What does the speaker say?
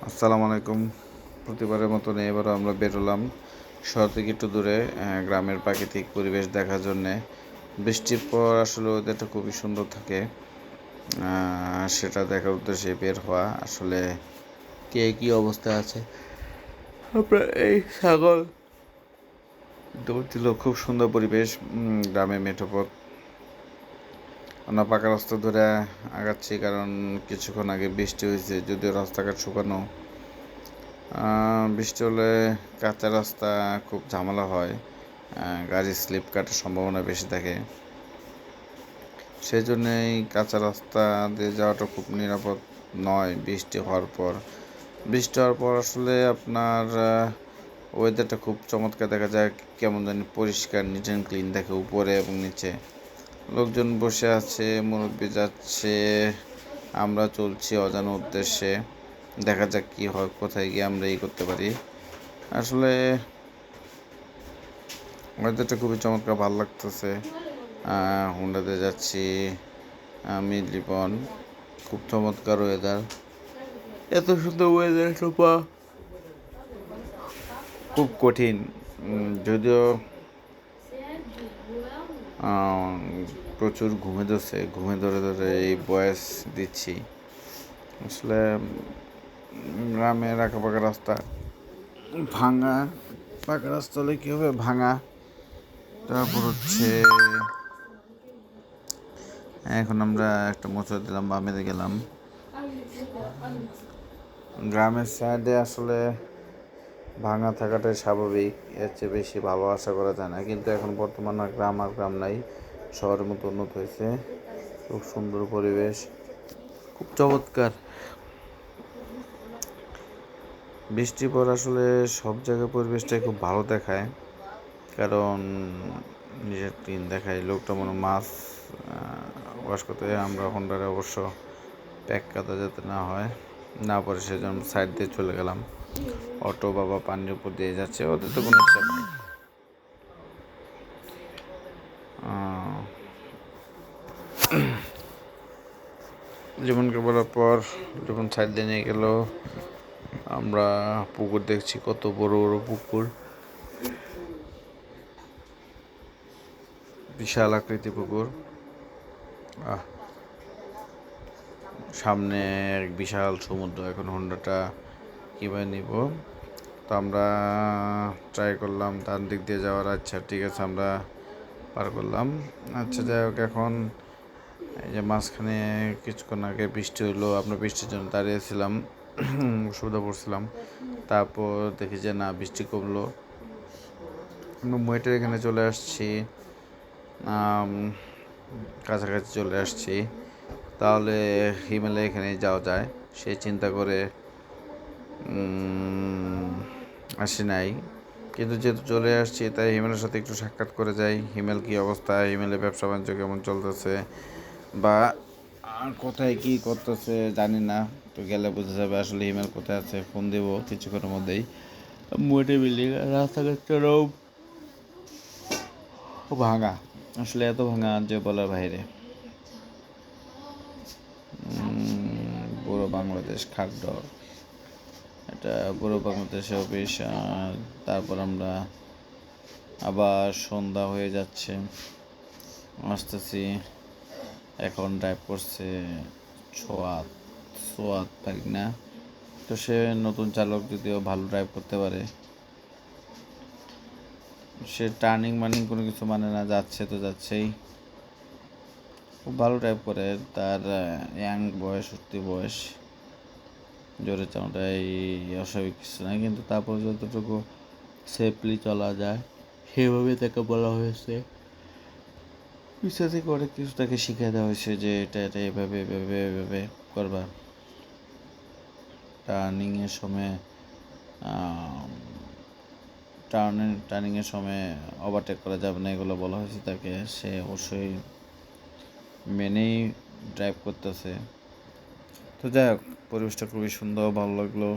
আসসালামু আলাইকুম। প্রতিবারের মতন এবারও আমরা বেরোলাম শহর থেকে একটু দূরে গ্রামের প্রাকৃতিক পরিবেশ দেখার জন্যে। বৃষ্টির পর আসলে ওয়েদারটা খুবই সুন্দর থাকে, সেটা দেখার উদ্দেশ্যে বের হওয়া। আসলে কে কী অবস্থা আছে আপনার এই সাগর দৌড় দিল, খুব সুন্দর পরিবেশ। গ্রামের মেঠোপথ, আমরা পাকা রাস্তা ধরে আগাচ্ছি কারণ কিছুক্ষণ আগে বৃষ্টি হয়েছে, যদিও রাস্তাঘাট শুকানো। বৃষ্টি হলে কাঁচা রাস্তা খুব ঝামেলা হয়, গাড়ি স্লিপ কাটার সম্ভাবনা বেশি থাকে। সেই জন্যেই কাঁচা রাস্তা দিয়ে যাওয়াটা খুব নিরাপদ নয়। বৃষ্টি হওয়ার পর আসলে আপনার ওয়েদারটা খুব চমৎকার দেখা যায়, কেমন জানি পরিষ্কার, নিট অ্যান্ড ক্লিন থাকে উপরে এবং নিচে। লোকজন বসে আছে, মুরব্বি যাচ্ছে, আমরা চলছি অজানা উদ্দেশ্যে। দেখা যাক কী হয়, কোথায় গিয়ে আমরা করতে পারি। আসলে ওয়েদারটা খুবই চমৎকার, ভালো লাগতেছে। হুন্ডাতে যাচ্ছি, আমি লিপন। খুব চমৎকার ওয়েদার, এত সুন্দর ওয়েদার পাওয়া খুব কঠিন। যদিও প্রচুর ঘুমে ধরে এই বয়স দিচ্ছি। আসলে গ্রামের আঁকাপাকা রাস্তা, ভাঙা পাকা রাস্তা হলে কী হবে, ভাঙা। তারপর এখন আমরা একটা মোচড় দিলাম, বামে গেলাম। গ্রামের সাইডে আসলে ভাঙা থাকাটাই স্বাভাবিক, এর চেয়ে বেশি ভালো আশা করা যায় না। কিন্তু এখন বর্তমানে গ্রাম নাই, শহরের মতো উন্নত হয়েছে। খুব সুন্দর পরিবেশ, খুব চমৎকার। বৃষ্টির পর আসলে সব জায়গায় পরিবেশটাই খুব ভালো দেখায়, কারণ নিজের ক্লিন দেখায়। লোকটা মনে মাছ ওয়াশ করতে, আমরা হোন্ডারে অবশ্য প্যাক কাদা যাতে না পরে সেজন্য সাইড দিয়ে চলে গেলাম। অটো বাবা পানির উপর দিয়ে যাচ্ছে, ওদের তো কোনো হিসাব নেই। জীবনকে বলার পর যখন সাইড দিয়ে নিয়ে গেল, আমরা পুকুর দেখছি, কত বড় বড় পুকুর, বিশাল আকৃতি পুকুর। সামনে এক বিশাল সমুদ্র। এখন হোন্ডাটা কীভাবে নিব, তো আমরা ট্রাই করলাম তার দিক দিয়ে যাওয়ার। আচ্ছা ঠিক আছে, আমরা পার করলাম। আচ্ছা যাই হোক, এখন এই যে মাঝখানে কিছুক্ষণ আগে বৃষ্টি হলো, আমরা বৃষ্টির জন্য দাঁড়িয়েছিলাম, অসুবিধা পড়ছিলাম। তারপর দেখি যে না, বৃষ্টি কমলো, আমরা মুয়েটের এখানে চলে আসছি, কাছাকাছি চলে আসছি। তাহলে হিমালয় এখানে যাওয়া যায়, সেই চিন্তা করে আসি নাই। কিন্তু যেহেতু চলে আসছি, তাই হিমেলের সাথে একটু সাক্ষাৎ করে যাই। হিমেল কী অবস্থা, হিমেলের ব্যবসা বাণিজ্য কেমন চলতেছে, বা কোথায় কী করতেছে জানি না। তো গেলে বোঝা যাবে আসলে হিমেল কোথায় আছে। ফোন দেব কিছুক্ষণের মধ্যেই। মোটে বিল্ডিং, রাস্তাঘাটটাও ভাঙা, আসলে এত ভাঙা যে বলার বাইরে। পুরো বাংলাদেশ খাগড়র, এটা পুরো বাংলাদেশে অফিস। তারপর আমরা আবার সন্ধ্যা হয়ে যাচ্ছে, আসতেছি। এখন ড্রাইভ করছে সোয়াত তারিখ না, তো সে নতুন চালক, যদিও ভালো ড্রাইভ করতে পারে। সে টার্নিং মার্নিং কোনো কিছু মানে না, যাচ্ছে তো যাচ্ছেই, খুব ভালো ড্রাইভ করে। তার ইয়াং বয়স, উঠতি বয়স, জোরে চালানোটাই অস্বাভাবিক কিছু না, কিন্তু তারপর যতটুকু সেফলি চলা যায় সেভাবে তাকে বলা হয়েছে। পিছনে থেকে অনেক কিছু তাকে শিখিয়ে দেওয়া হয়েছে যে এটা এভাবে করবা। টার্নিংয়ের সময় টার্নিংয়ের সময় ওভারটেক করা যাবে না, এগুলো বলা হয়েছে তাকে। সে অবশ্যই মেনেই ড্রাইভ করতেছে। তো যাই হোক, পরিবেশটা খুবই সুন্দর, ভালো লাগলো।